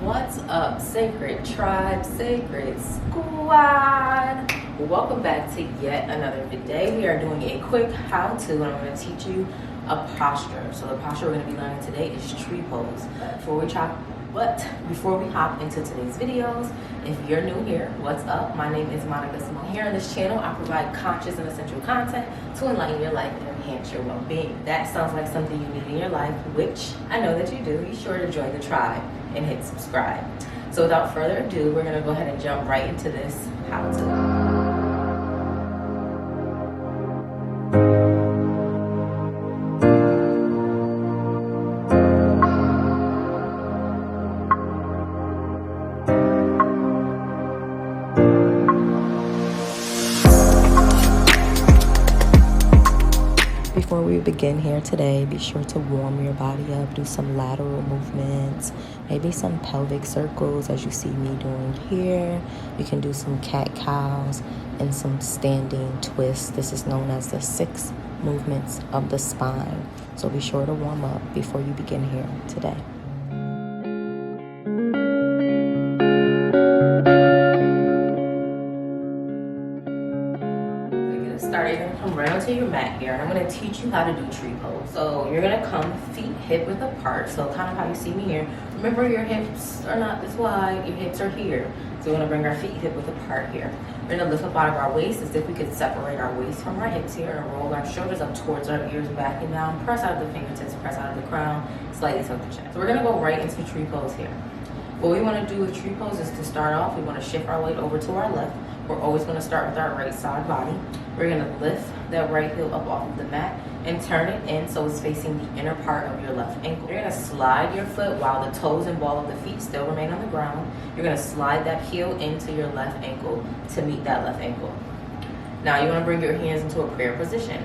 What's up, Sacred Tribe, Sacred Squad? Welcome back to yet another day. We are doing a quick how-to, and I'm going to teach you a posture. So the posture we're going to be learning today is tree pose. Before we hop into today's videos, if you're new here, what's up? My name is Monica Simone. Here on this channel, I provide conscious and essential content to enlighten your life and enhance your well-being. That sounds like something you need in your life, which I know that you do. Be sure to join the tribe and hit subscribe. So without further ado, we're going to go ahead and jump right into this how-to. Before we begin here today, be sure to warm your body up, do some lateral movements, maybe some pelvic circles as you see me doing here. You can do some cat-cows and some standing twists. This is known as the 6 movements of the spine. So be sure to warm up before you begin here today. Started, you're gonna come right onto your mat here, and I'm gonna teach you how to do tree pose. So you're gonna come feet hip width apart, so kind of how you see me here. Remember, your hips are not this wide, your hips are here. So we're gonna bring our feet hip width apart here. We're gonna lift up out of our waist as if we could separate our waist from our hips here, and roll our shoulders up towards our ears, back and down. Press out of the fingertips, press out of the crown, slightly tuck the chest. So we're gonna go right into tree pose here. What we wanna do with tree pose is to start off, we wanna shift our weight over to our left. We're always going to start with our right side body. We're going to lift that right heel up off of the mat and turn it in so it's facing the inner part of your left ankle. You're going to slide your foot while the toes and ball of the feet still remain on the ground. You're going to slide that heel into your left ankle to meet that left ankle. Now you want to bring your hands into a prayer position.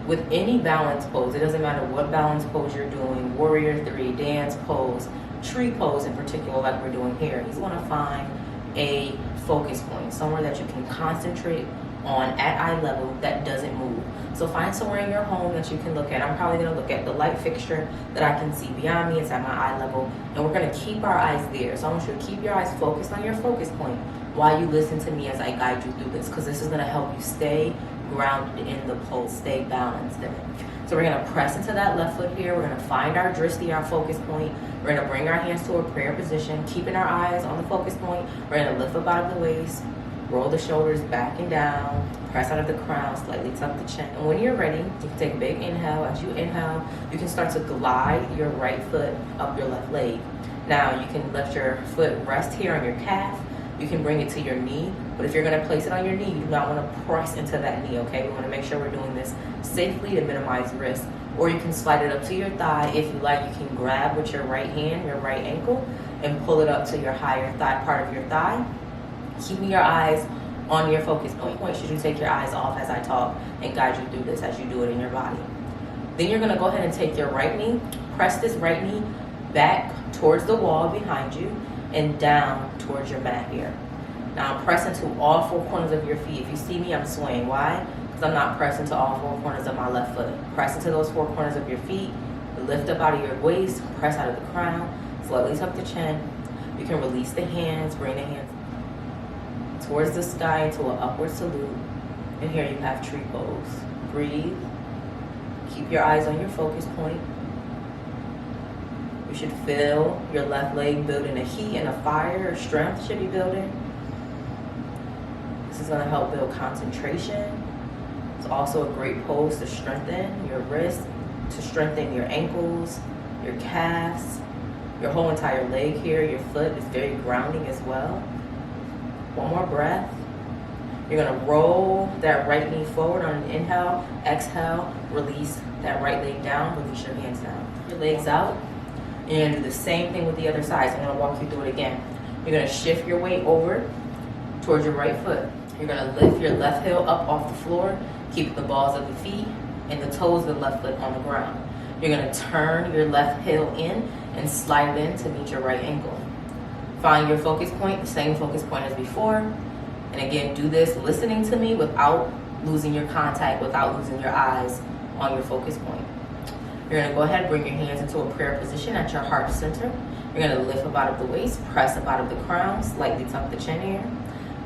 With any balance pose, it doesn't matter what balance pose you're doing, warrior 3, dance pose, tree pose in particular like we're doing here, you want to find a focus point, somewhere that you can concentrate on at eye level that doesn't move. So find somewhere in your home that you can look at. I'm probably going to look at the light fixture that I can see beyond me. It's at my eye level, and we're going to keep our eyes there. So I want you to keep your eyes focused on your focus point while you listen to me as I guide you through this, because this is going to help you stay grounded in the pose, stay balanced in it. So we're going to press into that left foot here. We're going to find our drishti, our focus point. We're going to bring our hands to a prayer position, keeping our eyes on the focus point. We're going to lift up out of the waist, roll the shoulders back and down, press out of the crown, slightly tuck the chin. And when you're ready, you can take a big inhale. As you inhale, you can start to glide your right foot up your left leg. Now you can let your foot rest here on your calf. You can bring it to your knee, but if you're going to place it on your knee, you do not want to press into that knee, okay? We want to make sure we're doing this safely to minimize risk. Or you can slide it up to your thigh. If you like, you can grab with your right hand, your right ankle, and pull it up to your higher thigh, part of your thigh. Keeping your eyes on your focus point. Should you take your eyes off as I talk and guide you through this as you do it in your body. Then you're going to go ahead and take your right knee, press this right knee back towards the wall behind you, and down towards your mat here. Now I'm pressing to all 4 corners of your feet. If you see me, I'm swaying. Why? Because I'm not pressing to all 4 corners of my left foot. Press into those 4 corners of your feet. Lift up out of your waist. Press out of the crown. Slightly tuck the chin. You can release the hands. Bring the hands towards the sky into an upward salute. And here you have tree pose. Breathe. Keep your eyes on your focus point. You should feel your left leg building a heat and a fire, or strength should be building. This is going to help build concentration. It's also a great pose to strengthen your wrists, to strengthen your ankles, your calves, your whole entire leg here. Your foot is very grounding as well. One more breath. You're going to roll that right knee forward on an inhale. Exhale, release that right leg down. Release your hands down. Your legs out. You're going to do the same thing with the other side. So I'm going to walk you through it again. You're going to shift your weight over towards your right foot. You're going to lift your left heel up off the floor, keep the balls of the feet and the toes of the left foot on the ground. You're going to turn your left heel in and slide it in to meet your right ankle. Find your focus point, the same focus point as before. And again, do this listening to me without losing your contact, without losing your eyes on your focus point. You're gonna go ahead and bring your hands into a prayer position at your heart center. You're gonna lift up out of the waist, press up out of the crown, slightly tuck the chin here.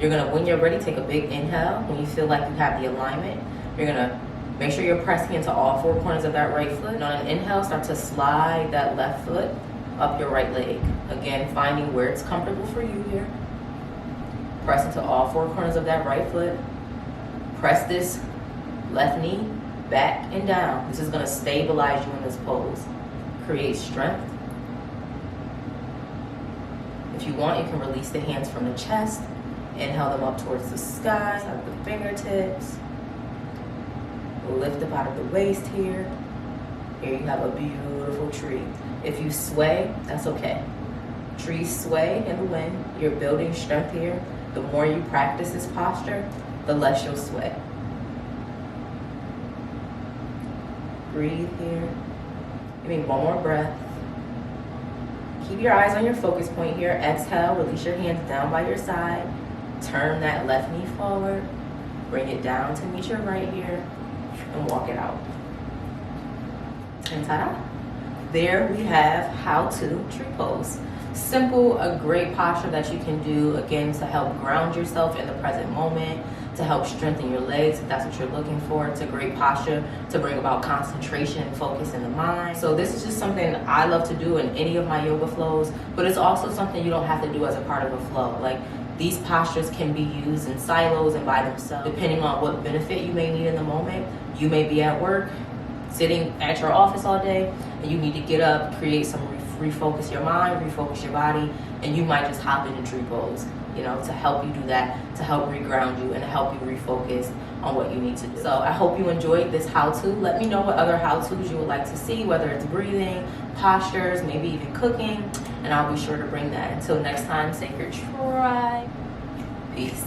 You're gonna, when you're ready, take a big inhale. When you feel like you have the alignment, you're gonna make sure you're pressing into all four corners of that right foot. And on an inhale, start to slide that left foot up your right leg. Again, finding where it's comfortable for you here. Press into all four corners of that right foot. Press this left knee back and down. This is gonna stabilize you in this pose. Create strength. If you want, you can release the hands from the chest. Inhale them up towards the sky, up the fingertips. Lift up out of the waist here. Here you have a beautiful tree. If you sway, that's okay. Trees sway in the wind. You're building strength here. The more you practice this posture, the less you'll sway. Breathe here. Give me one more breath. Keep your eyes on your focus point here. Exhale, release your hands down by your side. Turn that left knee forward. Bring it down to meet your right here and walk it out. And ta-da. There we have how to tree pose. Simple, a great posture that you can do, again, to help ground yourself in the present moment, to help strengthen your legs if that's what you're looking for. It's a great posture to bring about concentration and focus in the mind. So this is just something I love to do in any of my yoga flows, but it's also something you don't have to do as a part of a flow. Like, these postures can be used in silos and by themselves, depending on what benefit you may need in the moment. You may be at work, sitting at your office all day, and you need to get up, create some refocus your mind, refocus your body, and you might just hop into tree pose, to help you do that, to help reground you and to help you refocus on what you need to do. So I hope you enjoyed this how-to. Let me know what other how-tos you would like to see, whether it's breathing, postures, maybe even cooking, and I'll be sure to bring that. Until next time, sacred tribe. Peace.